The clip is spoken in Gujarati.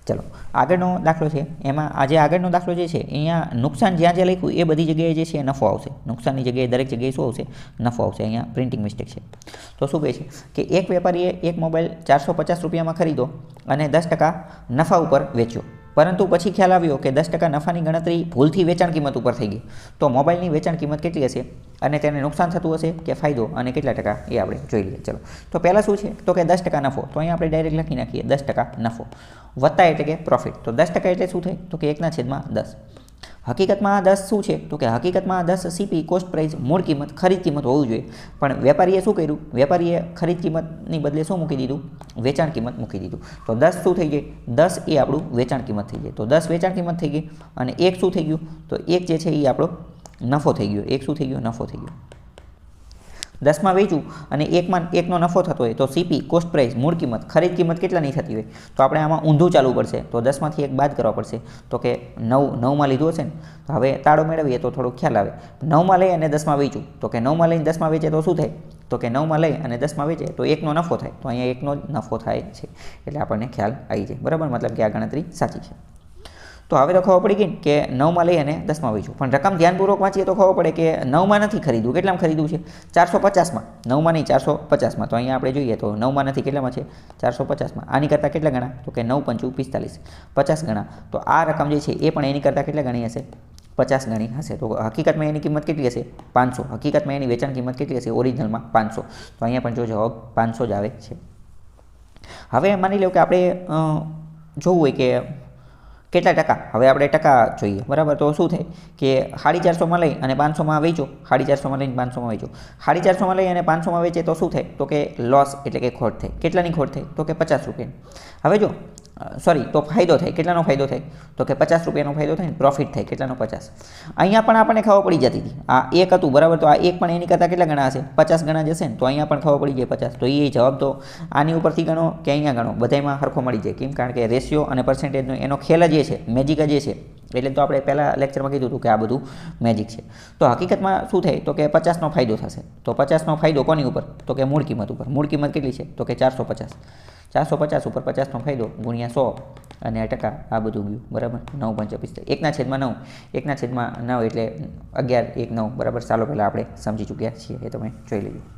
ચલો આગળનો દાખલો છે એમાં આજે આગળનો દાખલો જે છે અહીંયા નુકસાન જ્યાં જ્યાં લખ્યું એ બધી જગ્યાએ જે છે નફો આવશે નુકસાનની જગ્યાએ દરેક જગ્યાએ શું આવશે નફો આવશે અહીંયા પ્રિન્ટિંગ મિસ્ટેક છે તો શું કહે છે કે એક વેપારીએ એક મોબાઈલ 450 રૂપિયામાં ખરીદો અને 10% નફા ઉપર વેચ્યો પરંતુ પછી ખ્યાલ આવ્યો કે 10% નફાની ગણતરી ભૂલથી વેચાણ કિંમત ઉપર થઈ ગઈ તો મોબાઈલની વેચાણ કિંમત કેટલી હશે અને તેને નુકસાન થતું હશે કે ફાયદો અને કેટલા ટકા એ આપણે જોઈ લઈએ ચલો તો પહેલાં શું છે તો કે 10% નફો તો અહીંયા આપણે ડાયરેક્ટ લખી નાખીએ 10% નફો વત્તા એટલે કે પ્રોફિટ તો 10% એટલે શું થાય તો કે 1/10 હકીકતમાં 10 શું છે તો કે હકીકતમાં 10 સીપી કોસ્ટ પ્રાઇસ મૂળ કિંમત ખરીદ કિંમત હોવું જોઈએ પણ વેપારીએ શું કર્યું વેપારીએ ખરીદ કિંમતની બદલે શું મૂકી દીધું વેચાણ કિંમત મૂકી દીધું તો 10 શું થઈ જાય 10 એ આપણું વેચાણ કિંમત થઈ જાય તો 10 વેચાણ કિંમત થઈ ગઈ અને 1 શું થઈ ગયું તો 1 જે છે એ આપણો નફો થઈ ગયો 1 શું થઈ ગયો નફો થઈ ગયો 10માં વેચું અને 1નો નફો થતો હોય તો સીપી કોસ્ટ પ્રાઇસ મૂળ કિંમત ખરીદ કિંમત કેટલાની થતી હોય તો આપણે આમાં ઊંધું ચાલવું પડશે તો 10માંથી 1 બાદ કરવા પડશે તો કે 9માં લીધું હશે ને તો હવે તાળો મેળવીએ તો થોડો ખ્યાલ આવે 9માં લઈ અને 10માં વેચું તો કે 9માં લઈને 10માં વેચે તો શું થાય તો કે 9માં લઈ અને 10માં વેચે તો 1નો નફો થાય તો અહીંયા 1નો નફો થાય છે એટલે આપણને ખ્યાલ આવી જાય બરાબર મતલબ કે આ ગણતરી સાચી છે તો હવે તો ખબર પડી ગઈ કે 9માં લઈ અને 10માં વેચું પણ રકમ ધ્યાનપૂર્વક વાંચીએ તો ખબર પડે કે 9માં નથી ખરીદવું કેટલામાં ખરીદવું છે 450માં 9માં નહીં 450માં તો અહીંયા આપણે જોઈએ તો 9માં નથી કેટલામાં છે 450માં આની કરતાં કેટલા ગણા તો કે 9 × 5 = 45 50 ગણા તો આ રકમ જે છે એ પણ એની કરતાં કેટલા ગણી હશે 50 ગણી હશે તો હકીકતમાં એની કિંમત કેટલી હશે 500 હકીકતમાં એની વેચાણ કિંમત કેટલી હશે ઓરિજિનલમાં 500 તો અહીંયા પણ જો જવાબ 500 જ આવે છે હવે માની લો કે આપણે જોવું હોય કે કેટલા ટકા હવે આપણે ટકા જોઈએ બરાબર તો શું થાય કે 450માં લઈ અને 500માં વેચો 450માં લઈને 500માં વેચો 450માં લઈ અને 500માં વેચે તો શું થાય તો કે લોસ એટલે કે ખોટ થાય કેટલાની ખોટ થાય તો કે 50 રૂપિયાની હવે જો સોરી તો ફાયદો થાય કેટલાનો ફાયદો થાય તો કે 50 રૂપિયાનો ફાયદો થાય ને પ્રોફિટ થાય કેટલાનો 50 અહીંયા પણ આપણને ખબર પડી જતી હતી આ 1 હતું બરાબર તો આ 1 પણ એની કરતાં કેટલા ગણા હશે 50 ગણા જશે ને તો અહીંયા પણ ખબર પડી જાય 50 તો એ જવાબ તો આની ઉપરથી ગણો કે અહીંયા ગણો બધામાં સરખો મળી જાય કેમ કારણ કે રેશિયો અને પર્સન્ટેજનો એનો ખેલ જે છે મેજિક જે છે એટલે તો આપણે પહેલાં લેક્ચરમાં કીધું હતું કે આ બધું મેજિક છે તો હકીકતમાં શું થાય તો કે 50નો ફાયદો થશે તો 50નો ફાયદો કોની ઉપર તો કે મૂળ કિંમત ઉપર મૂળ કિંમત કેટલી છે તો કે 450 ઉપર 50નો ફાયદો ગુણ્યા 100 અને આ ટકા આ બધું ગયું બરાબર 9 × 5 1/9 1/9 એટલે 11 1 9 બરાબર ચાલો પહેલાં આપણે સમજી ચૂક્યા છીએ એ તમે જોઈ લેજો